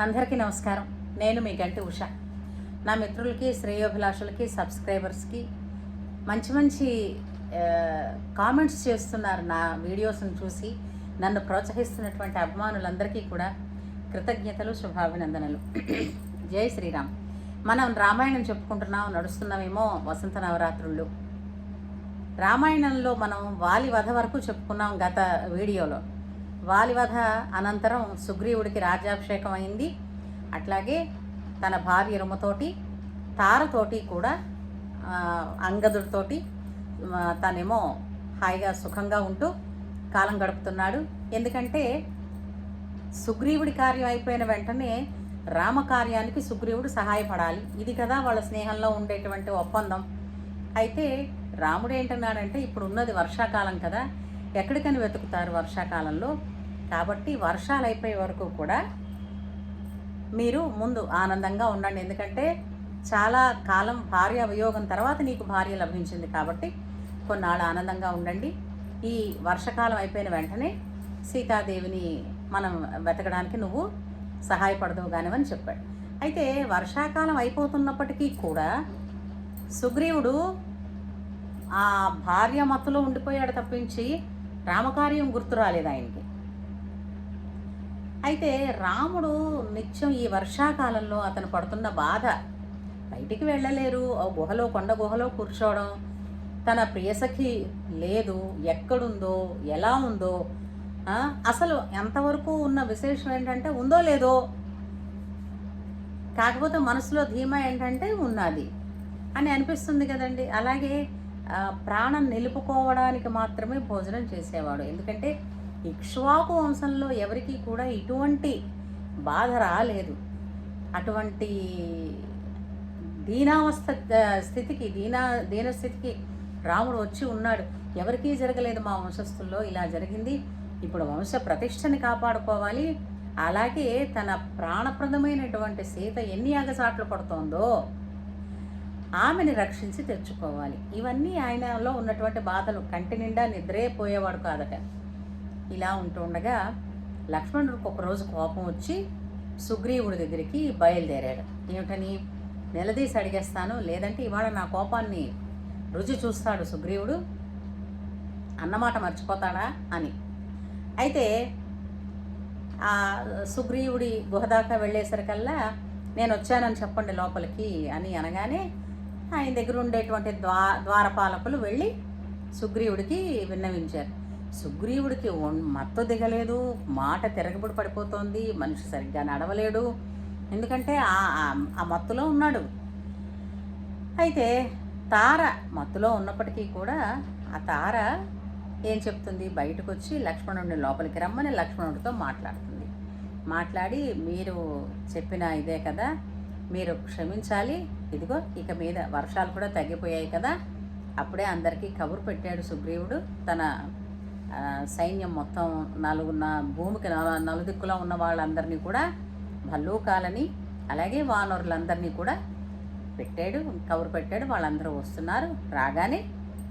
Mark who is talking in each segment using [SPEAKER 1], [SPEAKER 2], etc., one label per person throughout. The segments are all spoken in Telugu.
[SPEAKER 1] అందరికీ నమస్కారం. నేను మీ గంటి ఉష. నా మిత్రులకి, శ్రేయోభిలాషులకి, సబ్స్క్రైబర్స్కి మంచి మంచి కామెంట్స్ చేస్తున్నారు. నా వీడియోస్ని చూసి నన్ను ప్రోత్సహిస్తున్నటువంటి అభిమానులందరికీ కూడా కృతజ్ఞతలు, శుభాభినందనలు. జై శ్రీరామ్. మనం రామాయణం చెప్పుకుంటున్నాం, నడుస్తున్నామేమో వసంత నవరాత్రుళ్ళు. రామాయణంలో మనం వాలి వధ వరకు చెప్పుకున్నాం గత వీడియోలో. వాలివధ అనంతరం సుగ్రీవుడికి రాజ్యాభిషేకం అయింది. అట్లాగే తన భార్య రుమతోటి, తారతోటి కూడా, అంగదుడితోటి తనేమో హాయిగా సుఖంగా ఉంటూ కాలం గడుపుతున్నాడు. ఎందుకంటే సుగ్రీవుడి కార్యం అయిపోయిన వెంటనే రామకార్యానికి సుగ్రీవుడు సహాయపడాలి. ఇది కదా వాళ్ళ స్నేహంలో ఉండేటువంటి ఒప్పందం. అయితే రాముడు ఏంటన్నాడంటే, ఇప్పుడు ఉన్నది వర్షాకాలం కదా, ఎక్కడికని వెతుకుతారు వర్షాకాలంలో, కాబట్టి వర్షాలు అయిపోయే వరకు కూడా మీరు ముందు ఆనందంగా ఉండండి. ఎందుకంటే చాలా కాలం భార్య వియోగం తర్వాత నీకు భార్య లభించింది కాబట్టి కొన్నాళ్ళు ఆనందంగా ఉండండి. ఈ వర్షాకాలం అయిపోయిన వెంటనే సీతాదేవిని మనం వెతకడానికి నువ్వు సహాయపడదు కానివని చెప్పాడు. అయితే వర్షాకాలం అయిపోతున్నప్పటికీ కూడా సుగ్రీవుడు ఆ భార్య మత్తులో ఉండిపోయాడు తప్పించి రామకార్యం గుర్తు రాలేదు ఆయనకి. అయితే రాముడు నిత్యం ఈ వర్షాకాలంలో అతను పడుతున్న బాధ, బయటికి వెళ్ళలేరు, గుహలో, కొండ గుహలో కూర్చోవడం, తన ప్రియసఖి లేదు, ఎక్కడుందో, ఎలా ఉందో, అసలు ఎంతవరకు ఉన్న విశేషం ఏంటంటే ఉందో లేదో, కాకపోతే మనసులో ధీమా ఏంటంటే ఉన్నది అని అనిపిస్తుంది కదండి. అలాగే ప్రాణం నిలుపుకోవడానికి మాత్రమే భోజనం చేసేవాడు. ఎందుకంటే ఇక్ష్వాకు వంశంలో ఎవరికీ కూడా ఇటువంటి బాధ రాలేదు. అటువంటి స్థితికి దీనస్థితికి రాముడు వచ్చి ఉన్నాడు. ఎవరికీ జరగలేదు మా వంశస్థుల్లో, ఇలా జరిగింది. ఇప్పుడు వంశ ప్రతిష్టని కాపాడుకోవాలి. అలాగే తన ప్రాణప్రదమైనటువంటి సీత ఎన్ని అగసాట్లు పడుతోందో ఆమెని రక్షించి తెచ్చుకోవాలి. ఇవన్నీ ఆయనలో ఉన్నటువంటి బాధలు. కంటి నిండా నిద్రే పోయేవాడు కాదట. ఇలా ఉంటుండగా లక్ష్మణుడికి ఒకరోజు కోపం వచ్చి సుగ్రీవుడి దగ్గరికి బయలుదేరాడు. ఏమిటని? నిలదీసి అడిగేస్తాను, లేదంటే ఇవాళ నా కోపాన్ని రుచి చూస్తాడు సుగ్రీవుడు, అన్నమాట మర్చిపోతాడా అని. అయితే ఆ సుగ్రీవుడి గుహ దాకా వెళ్ళేసరికల్లా నేను వచ్చానని చెప్పండి లోపలికి అని అనగానే ఆయన దగ్గర ఉండేటువంటి ద్వారపాలకులు వెళ్ళి సుగ్రీవుడికి విన్నవించారు. సుగ్రీవుడికి మత్తు దిగలేదు, మాట తిరగబడి పడిపోతోంది, మనిషి సరిగ్గా నడవలేడు, ఎందుకంటే ఆ మత్తులో ఉన్నాడు. అయితే తార మత్తులో ఉన్నప్పటికీ కూడా ఆ తార ఏం చెప్తుంది, బయటకు వచ్చి లక్ష్మణుడిని లోపలికి రమ్మని లక్ష్మణుడితో మాట్లాడుతుంది. మాట్లాడి, మీరు చెప్పిన ఇదే కదా, మీరు క్షమించాలి, ఇదిగో ఇక మీద వర్షాలు కూడా తగ్గిపోయాయి కదా. అప్పుడే అందరికీ కబురు పెట్టాడు సుగ్రీవుడు. తన సైన్యం మొత్తం భూమికి నలుదిక్కులో ఉన్న వాళ్ళందరినీ కూడా, భల్లూకాలని అలాగే వానరులందరినీ కూడా పెట్టాడు, కబురు పెట్టాడు. వాళ్ళందరూ వస్తున్నారు, రాగానే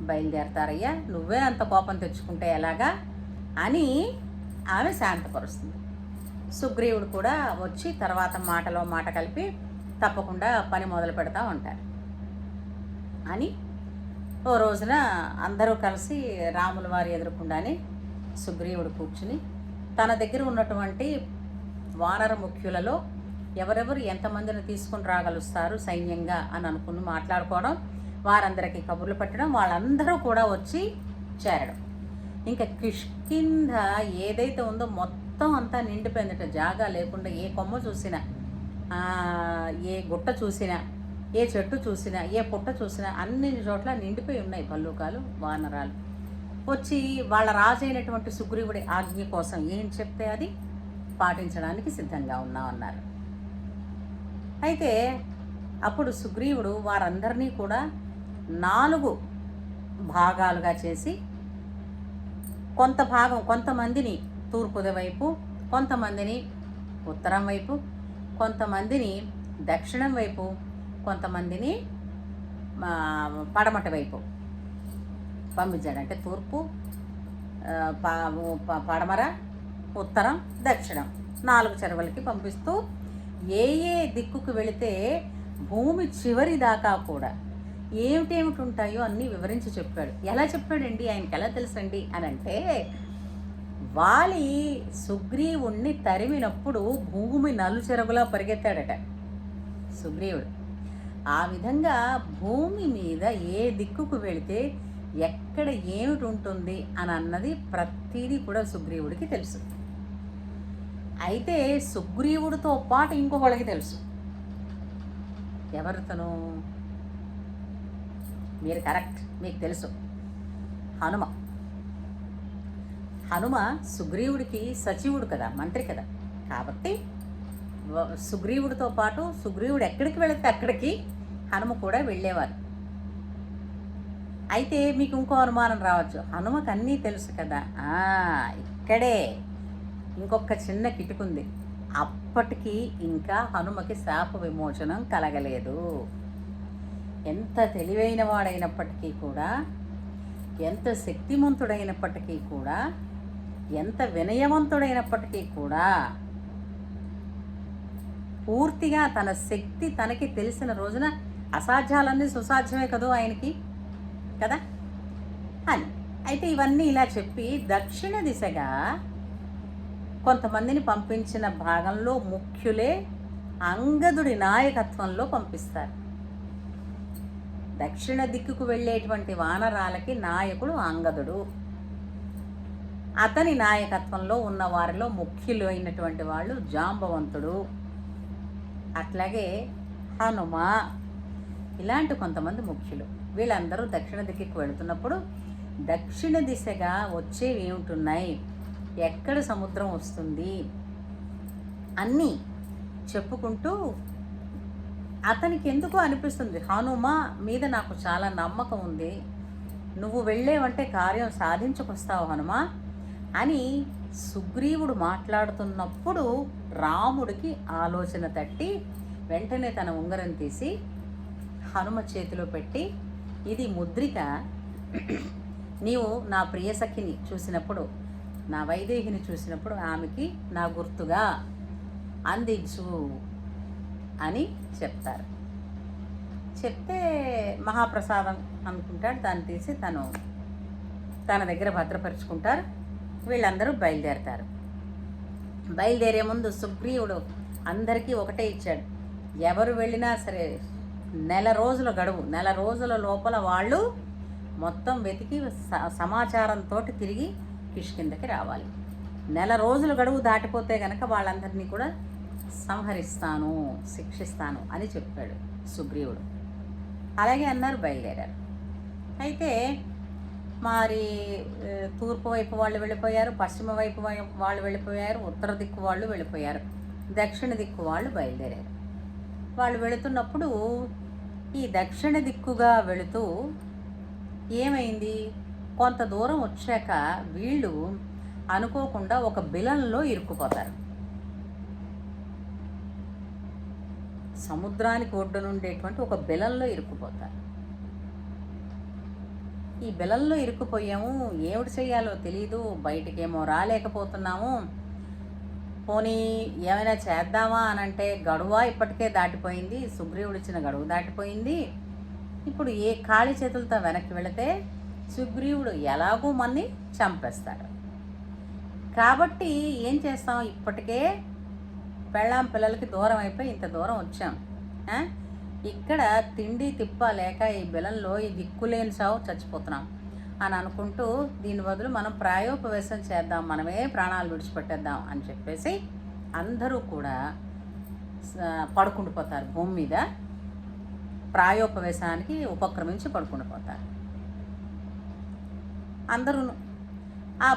[SPEAKER 1] బయలుదేరతారయ్యా, నువ్వే అంత కోపం తెచ్చుకుంటే ఎలాగా అని ఆమె శాంతపరుస్తుంది. సుగ్రీవుడు కూడా వచ్చి తర్వాత మాటలో మాట కలిపి తప్పకుండా పని మొదలు పెడతా ఉంటారు అని ఓ రోజున అందరూ కలిసి రాముల వారి ఎదురుకుండానే సుగ్రీవుడు కూర్చుని తన దగ్గర ఉన్నటువంటి వానర ముఖ్యులలో ఎవరెవరు ఎంతమందిని తీసుకుని రాగలుస్తారు సైన్యంగా అని అనుకుని మాట్లాడుకోవడం, వారందరికీ కబుర్లు పెట్టడం, వాళ్ళందరూ కూడా వచ్చి చేరడం. ఇంకా కిష్కింధ ఏదైతే ఉందో మొత్తం అంతా నిండిపోయిందట. జాగా లేకుండా ఏ కొమ్మ చూసినా, ఏ గుట్ట చూసినా, ఏ చెట్టు చూసినా, ఏ పుట్ట చూసినా అన్ని చోట్ల నిండిపోయి ఉన్నాయి భల్లూకాలు, వానరాలు. వచ్చి వాళ్ళ రాజు అయినటువంటి సుగ్రీవుడి ఆజ్ఞ కోసం ఏం చెప్తే అది పాటించడానికి సిద్ధంగా ఉన్నామన్నారు. అయితే అప్పుడు సుగ్రీవుడు వారందరినీ కూడా 4 భాగాలుగా చేసి కొంతమందిని తూర్పు వైపు, కొంతమందిని ఉత్తరం వైపు, కొంతమందిని దక్షిణం వైపు, కొంతమందిని పడమటి వైపు పంపించాడు. అంటే తూర్పు, పడమర, ఉత్తరం, దక్షిణం 4 చెరువులకి పంపిస్తూ ఏ ఏ దిక్కుకు వెళితే భూమి చివరి దాకా కూడా ఏమిటేమిటి ఉంటాయో అన్నీ వివరించి చెప్పాడు. ఎలా చెప్పాడండి, ఆయనకి ఎలా తెలుసండి అని అంటే, వాలి సుగ్రీవుణ్ణి తరిమినప్పుడు భూమి నలుచెరగులా పరిగెత్తాడట సుగ్రీవుడు. ఆ విధంగా భూమి మీద ఏ దిక్కుకు వెళితే ఎక్కడ ఏమిటి ఉంటుంది అని అన్నది ప్రతిదీ కూడా సుగ్రీవుడికి తెలుసు. అయితే సుగ్రీవుడితో పాటు ఇంకొకళ్ళకి తెలుసు. ఎవరితను? మీరు కరెక్ట్, మీకు తెలుసు, హనుమ. హనుమ సుగ్రీవుడికి సచివుడు కదా, మంత్రి కదా. కాబట్టి సుగ్రీవుడితో పాటు సుగ్రీవుడు ఎక్కడికి వెళితే అక్కడికి హనుమ కూడా వెళ్ళేవారు. అయితే మీకు ఇంకో అనుమానం రావచ్చు, హనుమకు అన్నీ తెలుసు కదా. ఇక్కడే ఇంకొక చిన్న కిటుకుంది. అప్పటికి ఇంకా హనుమకి శాప విమోచనం కలగలేదు. ఎంత తెలివైన వాడైనప్పటికీ కూడా, ఎంత శక్తిమంతుడైనప్పటికీ కూడా, ఎంత వినయవంతుడైనప్పటికీ కూడా, పూర్తిగా తన శక్తి తనకి తెలిసిన రోజున అసాధ్యాలన్నీ సుసాధ్యమే కదూ ఆయనకి కదా అని. అయితే ఇవన్నీ ఇలా చెప్పి దక్షిణ దిశగా కొంతమందిని పంపించిన భాగంలో ముఖ్యులే అంగదుడి నాయకత్వంలో పంపిస్తారు. దక్షిణ దిక్కుకు వెళ్ళేటువంటి వానరాలకి నాయకుడు అంగదుడు. అతని నాయకత్వంలో ఉన్న వారిలో ముఖ్యులు అయినటువంటి వాళ్ళు జాంబవంతుడు, అట్లాగే హనుమ, ఇలాంటి కొంతమంది ముఖ్యులు. వీళ్ళందరూ దక్షిణ దిక్కుకు వెళుతున్నప్పుడు దక్షిణ దిశగా వచ్చేవి ఏమిటున్నాయి, ఎక్కడ సముద్రం వస్తుంది అన్నీ చెప్పుకుంటూ అతనికి ఎందుకో అనిపిస్తుంది, హనుమ మీద నాకు చాలా నమ్మకం ఉంది, నువ్వు వెళ్ళేవంటే కార్యం సాధించుకొస్తావు హనుమ అని సుగ్రీవుడు మాట్లాడుతున్నప్పుడు రాముడికి ఆలోచన తట్టి వెంటనే తన ఉంగరం తీసి హనుమ చేతిలో పెట్టి, ఇది ముద్రిక, నీవు నా ప్రియసఖిని చూసినప్పుడు, నా వైదేహిని చూసినప్పుడు ఆమెకి నా గుర్తుగా అందించు అని చెప్తారు. చెప్తే మహాప్రసాదం అనుకుంటాడు. దాన్ని తీసి తన దగ్గర భద్రపరుచుకుంటారు. వీళ్ళందరూ బయలుదేరతారు. బయలుదేరే ముందు సుగ్రీవుడు అందరికీ ఒకటే ఇచ్చాడు, ఎవరు వెళ్ళినా సరే నెల రోజుల గడువు, నెల రోజుల లోపల వాళ్ళు మొత్తం వెతికి సమాచారంతో తిరిగి కిష్కిందకి రావాలి. నెల రోజుల గడువు దాటిపోతే కనుక వాళ్ళందరినీ కూడా సంహరిస్తాను, శిక్షిస్తాను అని చెప్పాడు సుగ్రీవుడు. అలాగే అన్నారు, బయలుదేరారు. అయితే మరి తూర్పు వైపు వాళ్ళు వెళ్ళిపోయారు, పశ్చిమ వైపు వాళ్ళు వెళ్ళిపోయారు, ఉత్తర దిక్కు వాళ్ళు వెళ్ళిపోయారు, దక్షిణ దిక్కు వాళ్ళు బయలుదేరారు. వాళ్ళు వెళుతున్నప్పుడు ఈ దక్షిణ దిక్కుగా వెళుతూ ఏమైంది, కొంత దూరం వచ్చాక వీళ్ళు అనుకోకుండా ఒక బిలంలో ఇరుక్కుపోతారు. సముద్రానికి ఒడ్డునుండేటువంటి ఒక బిలంలో ఇరుక్కుపోతారు. ఈ బిలంలో ఇరుక్కుపోయాము, ఏమిటి చేయాలో తెలీదు, బయటికేమో రాలేకపోతున్నాము, పోనీ ఏమైనా చేద్దామా అనంటే గడువా ఇప్పటికే దాటిపోయింది, సుగ్రీవుడు ఇచ్చిన గడువు దాటిపోయింది. ఇప్పుడు ఏ ఖాళీ చేతులతో వెనక్కి వెళితే సుగ్రీవుడు ఎలాగూ మన్ని చంపేస్తాడు. కాబట్టి ఏం చేస్తాం, ఇప్పటికే పెళ్ళాం పిల్లలకి దూరం అయిపోయి ఇంత దూరం వచ్చాం, ఇక్కడ తిండి తిప్ప లేక ఈ బిలంలో ఈ దిక్కులేని సావు చచ్చిపోతున్నాం అని అనుకుంటూ దీని బదులు మనం ప్రాయోపవేశం చేద్దాం, మనమే ప్రాణాలు విడిచిపెట్టేద్దాం అని చెప్పేసి అందరూ కూడా పడుకుండిపోతారు. భూమి మీద ప్రాయోపవేశానికి ఉపక్రమించి పడుకుండిపోతారు. అందరూ ఆ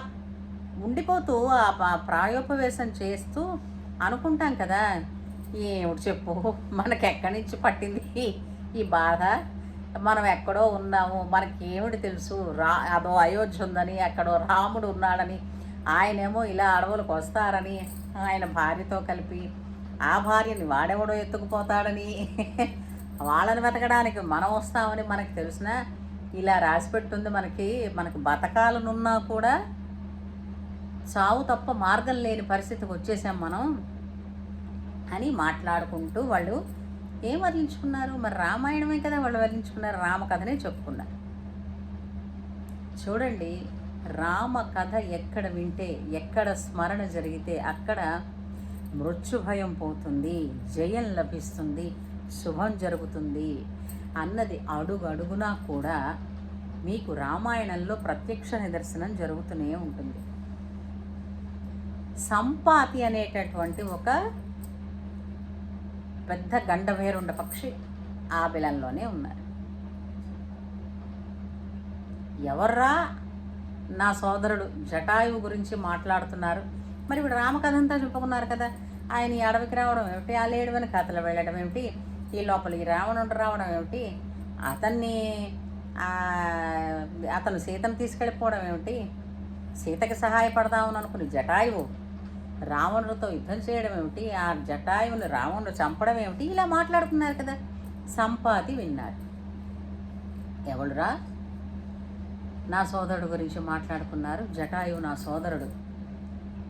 [SPEAKER 1] ఉండిపోతూ ఆ ప్రాయోపవేశం చేస్తూ అనుకుంటాం కదా, ఏమిటి చెప్పు, మనకెక్కడి నుంచి పట్టింది ఈ బాధ, మనం ఎక్కడో ఉన్నాము, మనకి ఏమిటి తెలుసు, అదో అయోధ్య ఉందని, ఎక్కడో రాముడు ఉన్నాడని, ఆయనేమో ఇలా అడవులకు వస్తారని, ఆయన భార్యతో కలిపి ఆ భార్యని వాడెవడో ఎత్తుకుపోతాడని, వాళ్ళని వెతకడానికి మనం వస్తామని మనకు తెలిసిన, ఇలా రాసిపెట్టుంది మనకి బతకాలనున్నా కూడా చావు తప్ప మార్గం లేని పరిస్థితికి వచ్చేసాం మనం. అని మాట్లాడుకుంటూ వాళ్ళు ఏం వర్ణించుకున్నారు? మరి రామాయణమే కదా వాళ్ళు వర్ణించుకున్నారు, రామకథనే చెప్పుకున్నారు. చూడండి, రామ కథ ఎక్కడ వింటే, ఎక్కడ స్మరణ జరిగితే అక్కడ మృత్యుభయం పోతుంది, జయం లభిస్తుంది, శుభం జరుగుతుంది అన్నది అడుగడుగునా కూడా మీకు రామాయణంలో ప్రత్యక్ష నిదర్శనం జరుగుతూనే ఉంటుంది. సంపాతి అనేటటువంటి ఒక పెద్ద గండభేరుండ పక్షి ఆ బిలంలోనే ఉన్నారు. ఎవర్రా నా సోదరుడు జటాయువు గురించి మాట్లాడుతున్నారు? మరి ఇప్పుడు రామకథ అంతా చెప్పుకున్నారు కదా, ఆయన ఈ అడవికి రావడం ఏమిటి, ఆ లేడువని కథలు వెళ్ళడం ఏమిటి, ఈ లోపలికి రావణుడు రావడం ఏమిటి, అతను సీతను తీసుకెళ్ళిపోవడం ఏమిటి, సీతకి సహాయపడదామని అనుకుని జటాయువు రావణుడితో యుద్ధం చేయడం ఏమిటి, ఆ జటాయువుని రావణుడు చంపడం ఏమిటి, ఇలా మాట్లాడుతున్నారు కదా. సంపాతి విన్నారు. ఎవడురా నా సోదరుడు గురించి మాట్లాడుకున్నారు, జటాయువు నా సోదరుడు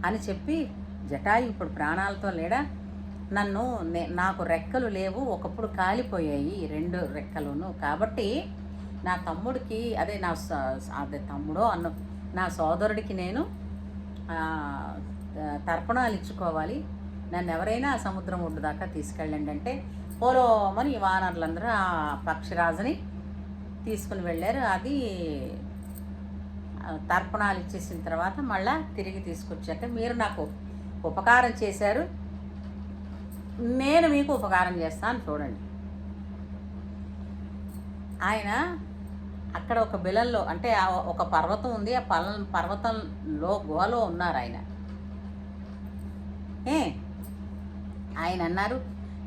[SPEAKER 1] అని చెప్పి, జటాయువు ఇప్పుడు ప్రాణాలతో లేడా, నాకు రెక్కలు లేవు, ఒకప్పుడు కాలిపోయాయి 2 రెక్కలును, కాబట్టి నా తమ్ముడికి అదే తమ్ముడో నా సోదరుడికి నేను తర్పణాలు ఇచ్చుకోవాలి, నన్ను ఎవరైనా ఆ సముద్రం ఒడ్డు దాకా తీసుకెళ్ళండి అంటే పోలోమని వానరులందరూ ఆ పక్షిరాజుని తీసుకుని వెళ్ళారు. అది తర్పణాలు ఇచ్చేసిన తర్వాత మళ్ళా తిరిగి తీసుకొచ్చాక, మీరు నాకు ఉపకారం చేశారు, నేను మీకు ఉపకారం చేస్తాను చూడండి. ఆయన అక్కడ ఒక బిలంలో, అంటే ఒక పర్వతం ఉంది, ఆ పర్వతంలో గుహలో ఉన్నారు ఆయన. ఆయన అన్నారు,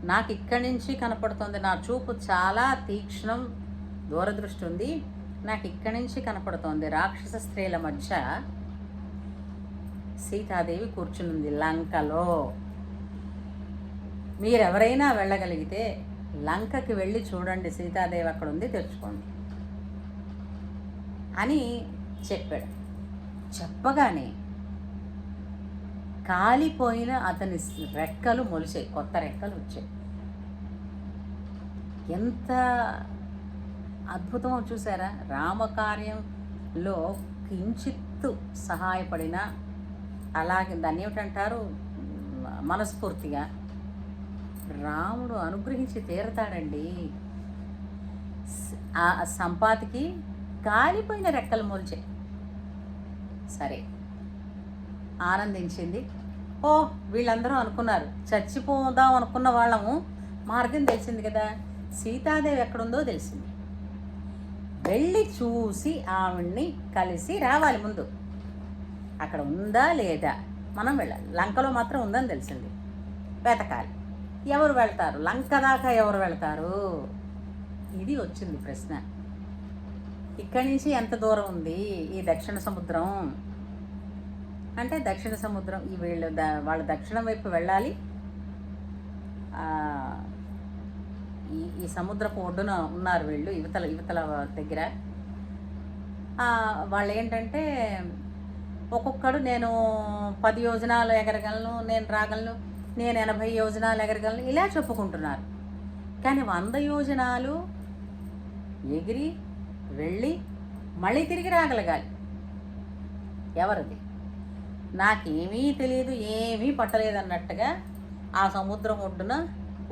[SPEAKER 1] నాకు ఇక్కడి నుంచి కనపడుతుంది, నా చూపు చాలా తీక్ష్ణం, దూరదృష్టి ఉంది, నాకు ఇక్కడి నుంచి కనపడుతోంది, రాక్షస స్త్రీల మధ్య సీతాదేవి కూర్చునుంది లంకలో, మీరెవరైనా వెళ్ళగలిగితే లంకకి వెళ్ళి చూడండి, సీతాదేవి అక్కడ ఉంది, తెచ్చుకోండి అని చెప్పాడు. చెప్పగానే కాలిపోయిన అతని రెక్కలు మొలిచాయి, కొత్త రెక్కలు వచ్చాయి. ఎంత అద్భుతమో చూసారా? రామకార్యంలో కించిత్తు సహాయపడిన, అలాగే దాన్ని ఏమిటంటారు, మనస్ఫూర్తిగా రాముడు అనుగ్రహించి తీరతాడండి. ఆ సంపాతికి కాలిపోయిన రెక్కలు మొలిచాయి. సరే, ఆనందించింది. వీళ్ళందరూ అనుకున్నారు, చచ్చిపోదాం అనుకున్న వాళ్ళము మార్గం తెలిసింది కదా, సీతాదేవి ఎక్కడుందో తెలిసింది. వెళ్ళి చూసి ఆవిడ్ని కలిసి రావాలి. ముందు అక్కడ ఉందా లేదా మనం వెళ్ళాలి. లంకలో మాత్రం ఉందని తెలిసింది, వెతకాలి. ఎవరు వెళ్తారు లంక దాకా? ఎవరు వెళ్తారు? ఇది వచ్చింది ప్రశ్న. ఇక్కడి నుంచి ఎంత దూరం ఉంది ఈ దక్షిణ సముద్రం అంటే, దక్షిణ సముద్రం ఈ వాళ్ళ దక్షిణం వైపు వెళ్ళాలి. ఈ సముద్రపు ఒడ్డున ఉన్నారు వీళ్ళు, యువతల దగ్గర. వాళ్ళు ఏంటంటే, ఒక్కొక్కడు నేను 10 యోజనాలు ఎగరగలను, నేను రాగలను, నేను 80 యోజనాలు ఎగరగలను, ఇలా చెప్పుకుంటున్నారు. కానీ 100 యోజనాలు ఎగిరి వెళ్ళి మళ్ళీ తిరిగి రాగలగాలి. ఎవరిది? నాకేమీ తెలియదు, ఏమీ పట్టలేదన్నట్టుగా ఆ సముద్రం ఒడ్డున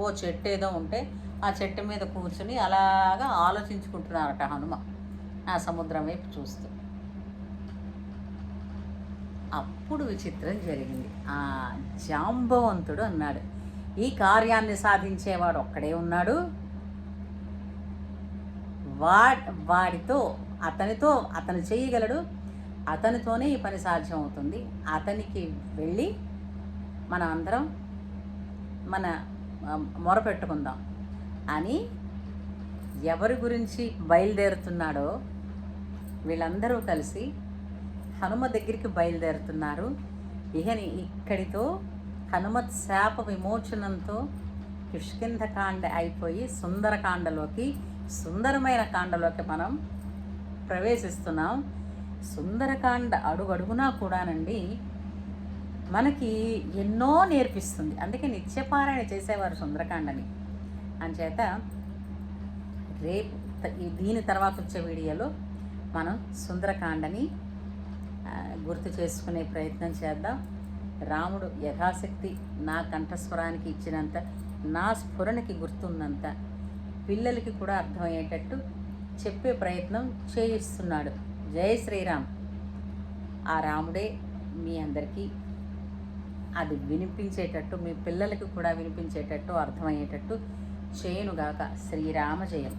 [SPEAKER 1] ఓ చెట్టు ఏదో ఉంటే ఆ చెట్టు మీద కూర్చుని అలాగా ఆలోచించుకుంటున్నారట హనుమ, ఆ సముద్రం వైపు చూస్తూ. అప్పుడు విచిత్రం జరిగింది. ఆ జాంబవంతుడు అన్నాడు, ఈ కార్యాన్ని సాధించేవాడు ఒక్కడే ఉన్నాడు, అతను చేయగలడు, అతనితోనే ఈ పని సాధ్యం అవుతుంది, అతనికి వెళ్ళి మనం అందరం మొరపెట్టుకుందాం అని ఎవరి గురించి బయలుదేరుతున్నాడో వీళ్ళందరూ కలిసి హనుమ దగ్గరికి బయలుదేరుతున్నారు. ఇక్కడితో హనుమత్ శాప విమోచనంతో కిష్కింధకాండ అయిపోయి సుందరమైన కాండలోకి మనం ప్రవేశిస్తున్నాం. సుందరకాండ అడుగడుగునా కూడానండి మనకి ఎన్నో నేర్పిస్తుంది. అందుకే నిత్యపారాయణ చేసేవారు సుందరకాండని. అంచేత రేపు దీని తర్వాత వచ్చే వీడియోలో మనం సుందరకాండని గుర్తు చేసుకునే ప్రయత్నం చేద్దాం. రాముడు యథాశక్తి నా కంఠస్వరానికి ఇచ్చినంత, నా స్ఫురణకి గుర్తున్నంత పిల్లలకి కూడా అర్థమయ్యేటట్టు చెప్పే ప్రయత్నం చేయిస్తున్నాడు. జై శ్రీరామ్. ఆ రాముడే మీ అందరికీ అది వినిపించేటట్టు, మీ పిల్లలకి కూడా వినిపించేటట్టు, అర్థమయ్యేటట్టు చేయునుగాక. శ్రీరామ జయం.